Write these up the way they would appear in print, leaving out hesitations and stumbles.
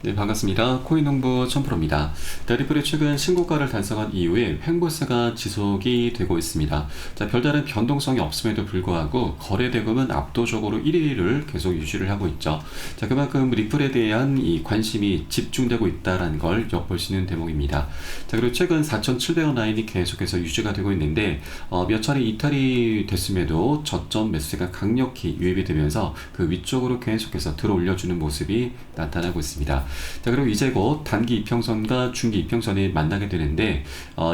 네, 반갑습니다. 코인농부 천프로입니다. 리플이 최근 신고가를 달성한 이후에 횡보세가 지속이 되고 있습니다. 자, 별다른 변동성이 없음에도 불구하고 거래 대금은 압도적으로 1위를 계속 유지를 하고 있죠. 자, 그만큼 리플에 대한 이 관심이 집중되고 있다는 걸 엿보시는 대목입니다. 자, 그리고 최근 4,700원 라인이 계속해서 유지가 되고 있는데 몇 차례 이탈이 됐음에도 저점 매수세가 강력히 유입이 되면서 그 위쪽으로 계속해서 들어 올려주는 모습이 나타나고 있습니다. 자, 그리고 이제 곧 단기 이평선과 중기 이평선이 만나게 되는데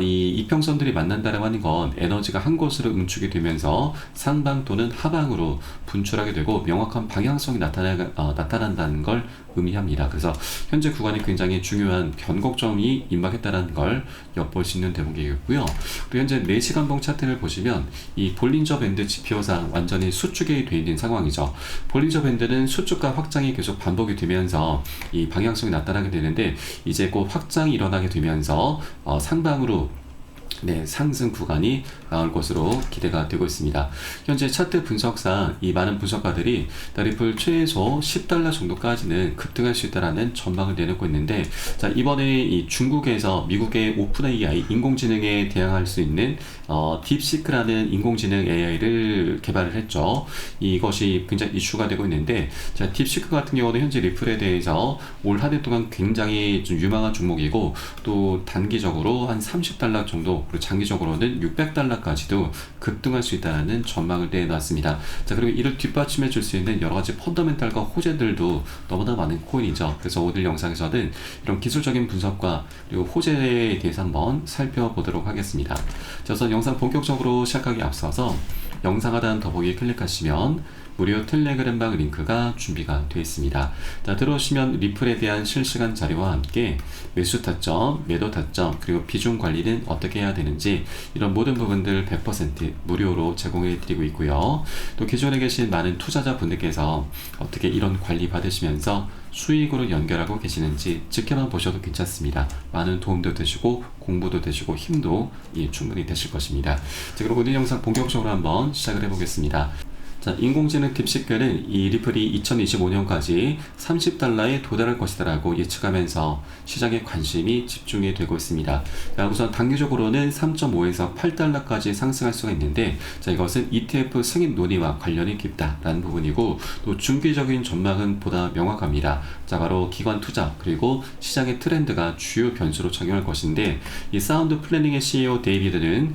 이 이평선들이 만난다고 하는 건 에너지가 한 곳으로 응축이 되면서 상방 또는 하방으로 분출하게 되고 명확한 방향성이 나타난다는 걸 의미합니다. 그래서 현재 구간이 굉장히 중요한 변곡점이 임박했다는 걸 엿볼 수 있는 대목이겠고요. 그리고 현재 4시간봉 차트를 보시면 이 볼린저 밴드 지표상 완전히 수축이 되어 있는 상황이죠. 볼린저 밴드는 수축과 확장이 계속 반복이 되면서 이 방향성이 나타나게 되는데 이제 곧 확장이 일어나게 되면서 상방으로 상승 구간이 나올 것으로 기대가 되고 있습니다. 현재 차트 분석상 이 많은 분석가들이 리플 최소 $10 정도까지는 급등할 수 있다는 전망을 내놓고 있는데, 자, 이번에 이 중국에서 미국의 오픈 AI 인공지능에 대항할 수 있는 딥시크라는 인공지능 AI를 개발을 했죠. 이것이 굉장히 이슈가 되고 있는데, 자, 딥시크 같은 경우는 현재 리플에 대해서 올 한 해 동안 굉장히 좀 유망한 종목이고, 또 단기적으로 한 $30 정도, 그리고 장기적으로는 $600까지도 급등할 수 있다는 전망을 내놨습니다. 자, 그리고 이를 뒷받침해 줄 수 있는 여러 가지 펀더멘탈과 호재들도 너무나 많은 코인이죠. 그래서 오늘 영상에서는 이런 기술적인 분석과 그리고 호재에 대해서 한번 살펴보도록 하겠습니다. 자, 우선 영상 본격적으로 시작하기 앞서서 영상 하단 더보기 클릭하시면 무료 텔레그램방 링크가 준비가 되어 있습니다. 자, 들어오시면 리플에 대한 실시간 자료와 함께 매수 타점, 매도 타점, 그리고 비중 관리는 어떻게 해야 되는지 이런 모든 부분들 100% 무료로 제공해 드리고 있고요. 또 기존에 계신 많은 투자자 분들께서 어떻게 이런 관리 받으시면서 수익으로 연결하고 계시는지 지켜만 보셔도 괜찮습니다. 많은 도움도 되시고 공부도 되시고 힘도 충분히 되실 것입니다. 자, 그럼 오늘 영상 본격적으로 한번 시작을 해보겠습니다. 자, 인공지능 딥시크는 이 리플이 2025년까지 $30에 도달할 것이다라고 예측하면서 시장의 관심이 집중이 되고 있습니다. 자, 우선 단기적으로는 3.5에서 $8까지 상승할 수가 있는데, 자, 이것은 ETF 승인 논의와 관련이 깊다라는 부분이고, 또 중기적인 전망은 보다 명확합니다. 자, 바로 기관 투자 그리고 시장의 트렌드가 주요 변수로 작용할 것인데, 이 사운드 플래닝의 CEO 데이비드는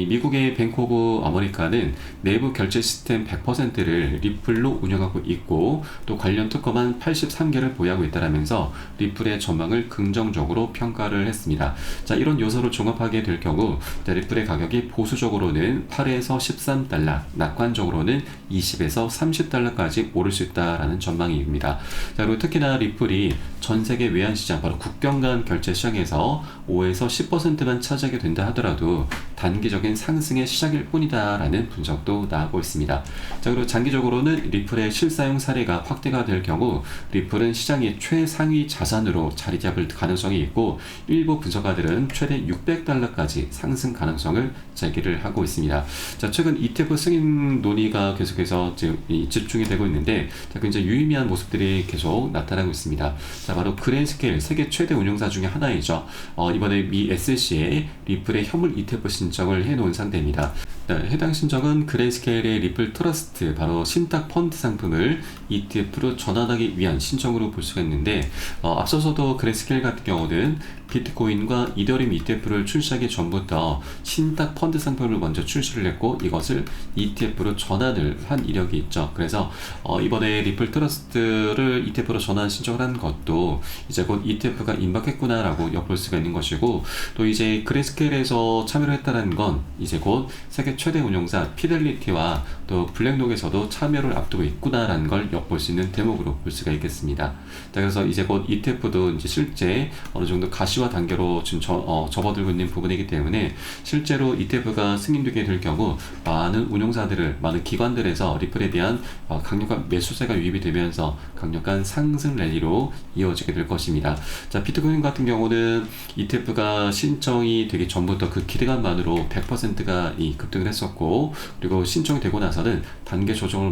미국의 뱅크 오브 아메리카는 내부 결제 시스템 100%를 리플로 운영하고 있고 또 관련 특허만 83개를 보유하고 있다라면서 리플의 전망을 긍정적으로 평가를 했습니다. 자, 이런 요소를 종합하게 될 경우 리플의 가격이 보수적으로는 8에서 $13, 낙관적으로는 $20에서 $30까지 오를 수 있다라는 전망입니다. 자, 그리고 특히나 리플이 전 세계 외환 시장, 바로 국경 간 결제 시장에서 5에서 10%만 차지하게 된다 하더라도 단기적인 상승의 시작일 뿐이다라는 분석도 나오고 있습니다. 자, 그리고 장기적으로는 리플의 실사용 사례가 확대가 될 경우 리플은 시장의 최상위 자산으로 자리 잡을 가능성이 있고, 일부 분석가들은 최대 $600까지 상승 가능성을 제기를 하고 있습니다. 자, 최근 ETF 승인 논의가 계속해서 집중이 되고 있는데, 자, 굉장히 유의미한 모습들이 계속 나타나고 있습니다. 자, 바로 그레이스케일 세계 최대 운용사 중에 하나이죠. 이번에 미 SEC에 리플의 현물 ETF 신청을 해놓은 상태입니다. 해당 신청은 그레이스케일의 리플 트러스트, 바로 신탁 펀드 상품을 ETF로 전환하기 위한 신청으로 볼 수가 있는데, 앞서서도 그레이스케일 같은 경우는 비트코인과 이더리움 ETF를 출시하기 전부터 신탁 펀드 상품을 먼저 출시를 했고 이것을 ETF로 전환을 한 이력이 있죠. 그래서 이번에 리플 트러스트를 ETF로 전환 신청을 한 것도 이제 곧 ETF가 임박했구나라고 엿볼 수가 있는 것이고, 또 이제 그레이스케일에서 참여를 했다는 건 이제 곧 세계 최대 운용사 피델리티와 또 블랙록에서도 참여를 앞두고 있구나라는 걸 엿볼 수 있는 대목으로 볼 수가 있겠습니다. 자, 그래서 이제 곧 ETF도 이제 실제 어느 정도 가시화 단계로 지금 접어들고 있는 부분이기 때문에 실제로 ETF가 승인되게 될 경우 많은 운용사들을, 많은 기관들에서 리플에 대한 강력한 매수세가 유입이 되면서 강력한 상승 랠리로 이어지게 될 것입니다. 자, 비트코인 같은 경우는 ETF가 신청이 되기 전부터 그 기대감만으로 기준으로 100%가 급등을 했었고, 그리고 신청이 되고 나서는 단계 조정을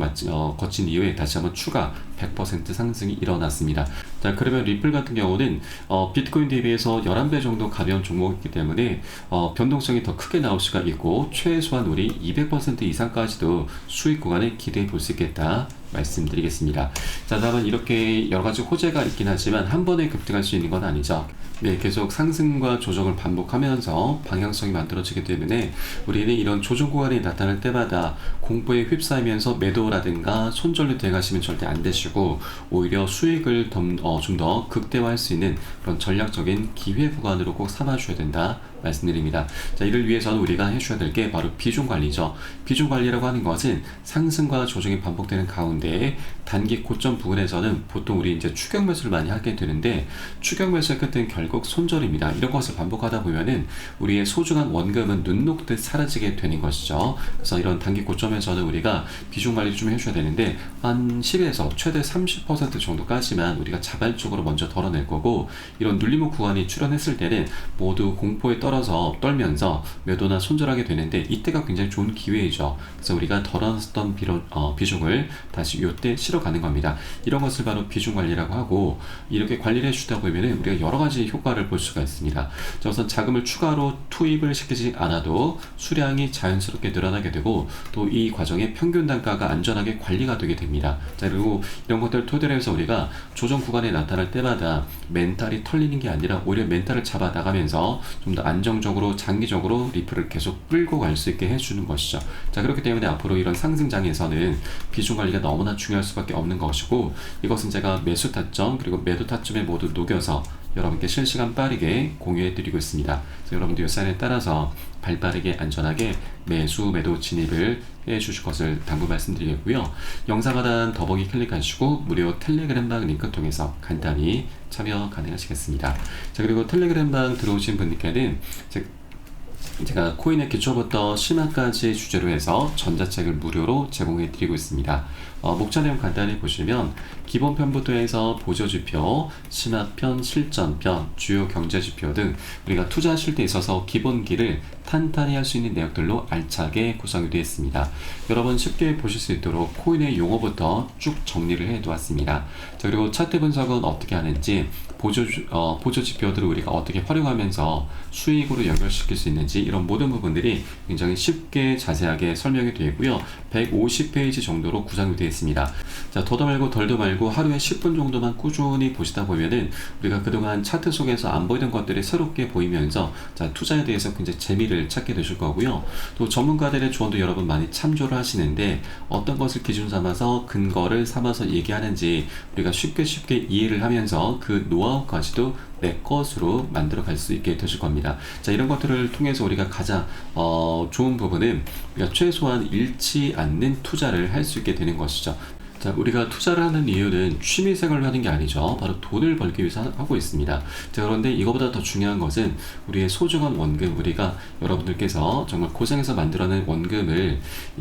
거친 이후에 다시 한번 추가 100% 상승이 일어났습니다. 자, 그러면 리플 같은 경우는 비트코인 대비해서 11배 정도 가벼운 종목이기 때문에 변동성이 더 크게 나올 수가 있고, 최소한 우리 200% 이상까지도 수익 구간을 기대해 볼 수 있겠다 말씀드리겠습니다. 자, 다음은 이렇게 여러 가지 호재가 있긴 하지만 한 번에 급등할 수 있는 건 아니죠. 네, 계속 상승과 조정을 반복하면서 방향성이 만들어지기 때문에 우리는 이런 조정 구간이 나타날 때마다 공포에 휩싸이면서 매도라든가 손절로 대응하시면 절대 안 되시고, 오히려 수익을 좀 더 극대화할 수 있는 그런 전략적인 기회 구간으로 꼭 삼아주셔야 된다 말씀드립니다. 자, 이를 위해서는 우리가 해줘야 될 게 바로 비중 관리죠. 비중 관리라고 하는 것은 상승과 조정이 반복되는 가운데 단기 고점 부근에서는 보통 우리 이제 추격 매수를 많이 하게 되는데, 추격 매수의 끝은 결국 손절입니다. 이런 것을 반복하다 보면은 우리의 소중한 원금은 눈 녹듯 사라지게 되는 것이죠. 그래서 이런 단기 고점에서는 우리가 비중 관리 좀 해줘야 되는데, 한 10에서 최대 30% 정도까지만 우리가 자발적으로 먼저 덜어낼 거고, 이런 눌림목 구간이 출현했을 때는 모두 공포에 떨면서 매도나 손절하게 되는데, 이때가 굉장히 좋은 기회이죠. 그래서 우리가 덜어놨던 비중을 다시 이때 실어가는 겁니다. 이런 것을 바로 비중 관리라고 하고, 이렇게 관리를 해주다 보면 우리가 여러 가지 효과를 볼 수가 있습니다. 자, 우선 자금을 추가로 투입을 시키지 않아도 수량이 자연스럽게 늘어나게 되고, 또 이 과정에 평균 단가가 안전하게 관리가 되게 됩니다. 자, 그리고 이런 것들을 토대로 해서 우리가 조정 구간에 나타날 때마다 멘탈이 털리는 게 아니라 오히려 멘탈을 잡아 나가면서 좀 더 안정적으로 장기적으로 리플을 계속 끌고 갈 수 있게 해주는 것이죠. 자, 그렇기 때문에 앞으로 이런 상승장에서는 비중 관리가 너무나 중요할 수밖에 없는 것이고, 이것은 제가 매수 타점 그리고 매도 타점에 모두 녹여서 여러분께 실시간 빠르게 공유해 드리고 있습니다. 그래서 여러분들 이 사인에 따라서 발빠르게 안전하게 매수 매도 진입을 해 주실 것을 당부 말씀드리겠고요. 영상 하단 더보기 클릭하시고 무료 텔레그램 방 링크 통해서 간단히 참여 가능하시겠습니다. 자, 그리고 텔레그램 방 들어오신 분들께는 제가 코인의 기초부터 심화까지 주제로 해서 전자책을 무료로 제공해 드리고 있습니다. 목차 내용 간단히 보시면 기본편부터 해서 보조지표, 심화편, 실전편, 주요 경제지표 등 우리가 투자하실 때 있어서 기본기를 탄탄히 할 수 있는 내용들로 알차게 구성이 되어 있습니다. 여러분 쉽게 보실 수 있도록 코인의 용어부터 쭉 정리를 해 두었습니다. 자, 그리고 차트 분석은 어떻게 하는지, 보조 지표들을 우리가 어떻게 활용하면서 수익으로 연결시킬 수 있는지, 이런 모든 부분들이 굉장히 쉽게 자세하게 설명이 되어 있고요. 150페이지 정도로 구성이 되어 있습니다. 자, 더도 말고 덜도 말고 하루에 10분 정도만 꾸준히 보시다 보면은 우리가 그동안 차트 속에서 안 보이던 것들이 새롭게 보이면서, 자, 투자에 대해서 굉장히 재미를 찾게 되실 거고요. 또 전문가들의 조언도 여러분 많이 참조를 하시는데, 어떤 것을 기준 삼아서 근거를 삼아서 얘기하는지 우리가 쉽게 이해를 하면서 그 노하우까지도 내 것으로 만들어 갈 수 있게 되실 겁니다. 자, 이런 것들을 통해서 우리가 가장 좋은 부분은 우리가 최소한 잃지 않는 투자를 할 수 있게 되는 것이죠. 자, 우리가 투자를 하는 이유는 취미생활로 하는 게 아니죠. 바로 돈을 벌기 위해서 하고 있습니다. 자, 그런데 이거보다 더 중요한 것은 우리의 소중한 원금, 우리가 여러분들께서 정말 고생해서 만들어낸 원금을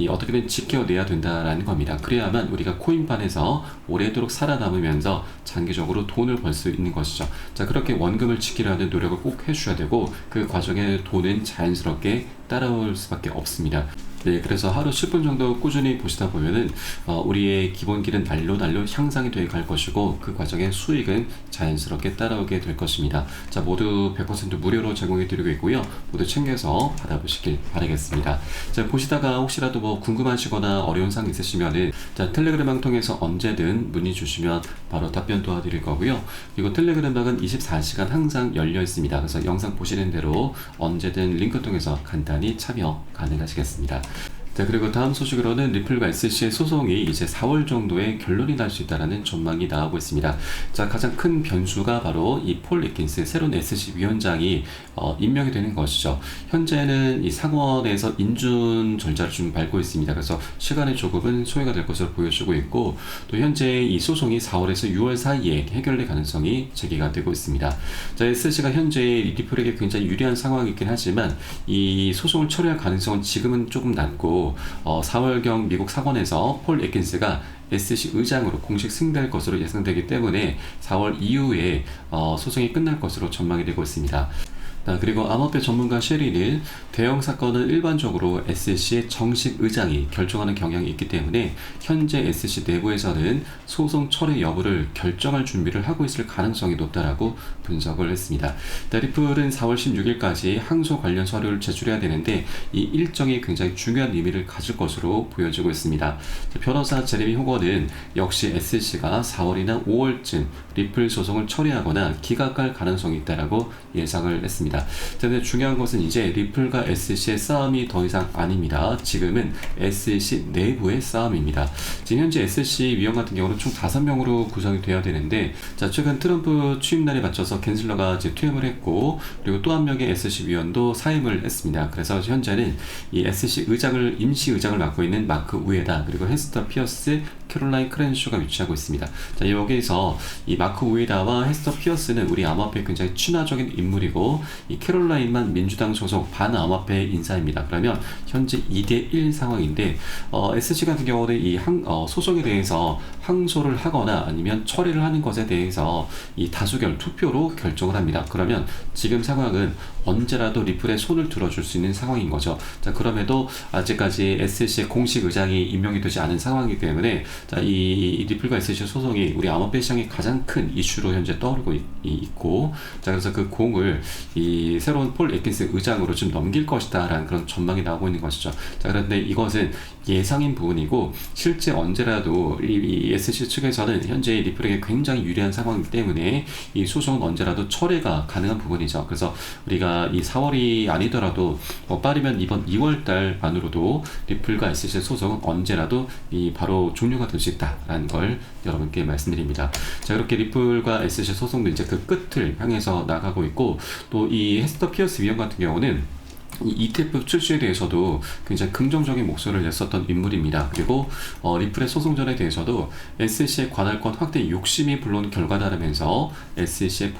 어떻게든 지켜내야 된다라는 겁니다. 그래야만 우리가 코인판에서 오래도록 살아남으면서 장기적으로 돈을 벌 수 있는 것이죠. 자, 그렇게 원금을 지키려는 노력을 꼭 해주셔야 되고, 그 과정에 돈은 자연스럽게 따라올 수밖에 없습니다. 네, 그래서 하루 10분 정도 꾸준히 보시다 보면은 우리의 기본기는 날로 향상이 되어 갈 것이고, 그 과정에 수익은 자연스럽게 따라오게 될 것입니다. 자, 모두 100% 무료로 제공해 드리고 있고요. 모두 챙겨서 받아보시길 바라겠습니다. 자, 보시다가 혹시라도 뭐 궁금하시거나 어려운 사항 있으시면은, 자, 텔레그램방 통해서 언제든 문의 주시면 바로 답변 도와드릴 거고요. 그리고 텔레그램방은 24시간 항상 열려 있습니다. 그래서 영상 보시는 대로 언제든 링크 통해서 간단히 참여 가능하시겠습니다. 자, 그리고 다음 소식으로는 리플과 SC의 소송이 이제 4월 정도에 결론이 날 수 있다는 전망이 나오고 있습니다. 자, 가장 큰 변수가 바로 이 폴 애킨스 새로운 SC 위원장이 임명이 되는 것이죠. 현재는 이 상원에서 인준 절차를 좀 밟고 있습니다. 그래서 시간의 조금은 소요가 될 것으로 보여지고 있고, 또 현재 이 소송이 4월에서 6월 사이에 해결될 가능성이 제기가 되고 있습니다. 자, SC가 현재 리플에게 굉장히 유리한 상황이긴 하지만 이 소송을 처리할 가능성은 지금은 조금 낮고, 4월경 미국 상원에서 폴 애킨스가 SC 의장으로 공식 승인될 것으로 예상되기 때문에 4월 이후에 소송이 끝날 것으로 전망이 되고 있습니다. 그리고 암호화폐 전문가 셰리는 대형 사건은 일반적으로 SEC의 정식 의장이 결정하는 경향이 있기 때문에 현재 SEC 내부에서는 소송 철회 여부를 결정할 준비를 하고 있을 가능성이 높다라고 분석을 했습니다. 리플은 4월 16일까지 항소 관련 서류를 제출해야 되는데 이 일정이 굉장히 중요한 의미를 가질 것으로 보여지고 있습니다. 변호사 제레미 호거는 역시 SEC가 4월이나 5월쯤 리플 소송을 처리하거나 기각할 가능성이 있다라고 예상을 했습니다. 근데 중요한 것은 이제 리플과 SEC의 싸움이 더 이상 아닙니다. 지금은 SEC 내부의 싸움입니다. 지금 현재 SEC 위원 같은 경우는 총 5명으로 구성이 되어야 되는데, 최근 트럼프 취임날에 맞춰서 갠슬러가 이제 퇴임을 했고, 그리고 또 한 명의 SEC 위원도 사임을 했습니다. 그래서 현재는 이 SEC 임시 의장을 맡고 있는 마크 우에다, 그리고 헤스터 피어스, 캐롤라인 크렌쇼가 위치하고 있습니다. 여기에서 이 마크 우에다와 헤스터 피어스는 우리 암호화폐 굉장히 친화적인 인물이고, 이 캐롤라인만 민주당 소속 반암호화폐 인사입니다. 그러면 현재 2대1 상황인데, SEC 같은 경우는 이 소송에 대해서 항소를 하거나 아니면 처리를 하는 것에 대해서 이 다수결 투표로 결정을 합니다. 그러면 지금 상황은 언제라도 리플에 손을 들어줄 수 있는 상황인 거죠. 그럼에도 아직까지 SEC의 공식 의장이 임명이 되지 않은 상황이기 때문에 이 리플과 SEC 소송이 우리 암호화폐 시장의 가장 큰 이슈로 현재 떠오르고 있고, 그래서 그 공을 이 새로운 폴 애킨스 의장으로 좀 넘길 것이다 라는 그런 전망이 나오고 있는 것이죠. 그런데 이것은 예상인 부분이고, 실제 언제라도 이 SEC 측에서는 현재 리플에게 굉장히 유리한 상황이기 때문에 이 소송은 언제라도 철회가 가능한 부분이죠. 그래서 우리가 이 4월이 아니더라도 빠르면 이번 2월달 안으로도 리플과 SEC 소송은 언제라도 바로 종료가 될 수 있다라는 걸 여러분께 말씀드립니다. 이렇게 리플과 SEC 소송도 이제 그 끝을 향해서 나가고 있고, 또 이 헤스터 피어스 위원 같은 경우는 이 ETF 출시에 대해서도 굉장히 긍정적인 목소리를 냈었던 인물입니다. 그리고 리플의 소송전에 대해서도 SEC의 관할권 확대 욕심이 불러온 결과다라면서 SEC의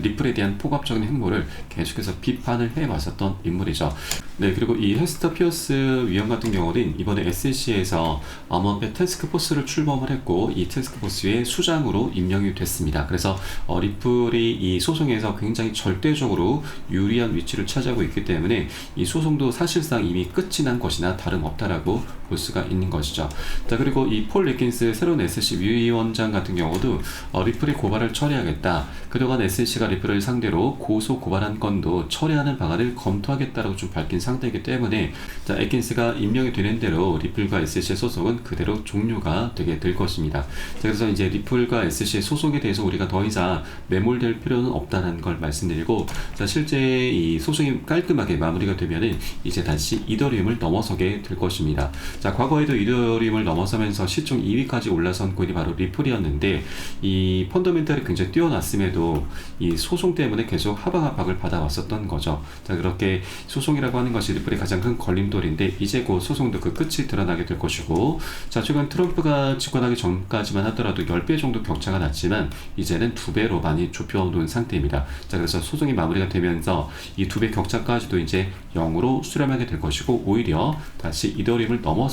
리플에 대한 포괄적인 행보를 계속해서 비판을 해왔었던 인물이죠. 그리고 이 헤스터 피어스 위원 같은 경우는 이번에 SEC에서 암호화폐 태스크포스를 출범을 했고, 이 태스크포스의 수장으로 임명이 됐습니다. 그래서 리플이 이 소송에서 굉장히 절대적으로 유리한 위치를 차지하고 있기 때문에 이 소송도 사실상 이미 끝이 난 것이나 다름없다라고 볼 수가 있는 것이죠. 그리고 이 폴 애킨스 새로운 SEC 위원장 같은 경우도 리플의 고발을 처리하겠다. 그동안 SEC가 리플을 상대로 고소 고발한 건도 처리하는 방안을 검토하겠다라고 좀 밝힌 상태이기 때문에 애킨스가 임명이 되는 대로 리플과 SEC의 소송은 그대로 종료가 되게 될 것입니다. 그래서 이제 리플과 SEC의 소송에 대해서 우리가 더 이상 매몰될 필요는 없다는 걸 말씀드리고, 실제 이 소송이 깔끔하게 마무리가 되면은 이제 다시 이더리움을 넘어서게 될 것입니다. 과거에도 이더리움을 넘어서면서 시총 2위까지 올라선 코인이 바로 리플이었는데, 이 펀더멘털이 굉장히 뛰어났음에도 이 소송 때문에 계속 하방압박을 받아왔었던 거죠. 그렇게 소송이라고 하는 것이 리플의 가장 큰 걸림돌인데, 이제 곧 소송도 그 끝이 드러나게 될 것이고, 최근 트럼프가 집권하기 전까지만 하더라도 10배 정도 격차가 났지만 이제는 2배로 많이 좁혀놓은 상태입니다. 그래서 소송이 마무리가 되면서 이 2배 격차까지도 이제 0으로 수렴하게 될 것이고, 오히려 다시 이더리움을 넘어서는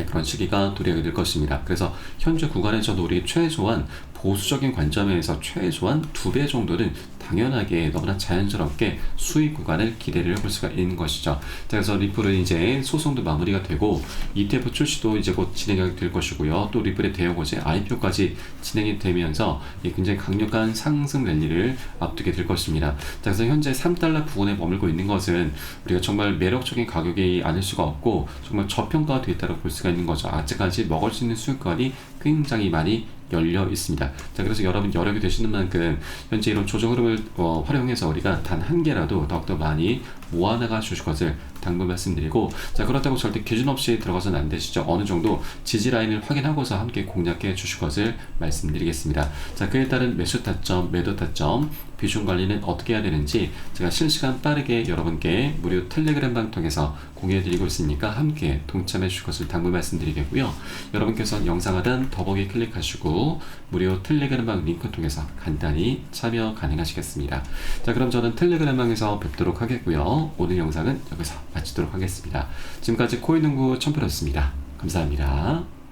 그런 시기가 도래하게 될 것입니다. 그래서 현재 구간에서도 우리 최소한 보수적인 관점에서 최소한 2배 정도는 당연하게 너무나 자연스럽게 수익 구간을 기대를 해볼 수가 있는 것이죠. 그래서 리플은 이제 소송도 마무리가 되고 ETF 출시도 이제 곧 진행이 될 것이고요. 또 리플의 대형 호재 IPO까지 진행이 되면서 굉장히 강력한 상승 랠리를 앞두게 될 것입니다. 그래서 현재 3달러 부근에 머물고 있는 것은 우리가 정말 매력적인 가격이 아닐 수가 없고 정말 저평가가 되어 있다고 볼 수가 있는 거죠. 아직까지 먹을 수 있는 수익 구간이 굉장히 많이 열려 있습니다. 그래서 여러분 여력이 되시는 만큼 현재 이런 조정 흐름을 활용해서 우리가 단 한 개라도 더욱더 많이 모아나가 주실 것을 당부 말씀드리고, 그렇다고 절대 기준 없이 들어가서는 안 되시죠. 어느 정도 지지 라인을 확인하고서 함께 공략해 주실 것을 말씀드리겠습니다. 그에 따른 매수 타점, 매도 타점, 비중 관리는 어떻게 해야 되는지 제가 실시간 빠르게 여러분께 무료 텔레그램방 통해서 공유해드리고 있으니까 함께 동참해 주실 것을 당부 말씀드리겠고요. 여러분께서는 영상 하단 더보기 클릭하시고 무료 텔레그램방 링크 통해서 간단히 참여 가능하시겠습니다. 그럼 저는 텔레그램방에서 뵙도록 하겠고요. 오늘 영상은 여기서 마치도록 하겠습니다. 지금까지 코인농구 첨프였습니다. 감사합니다.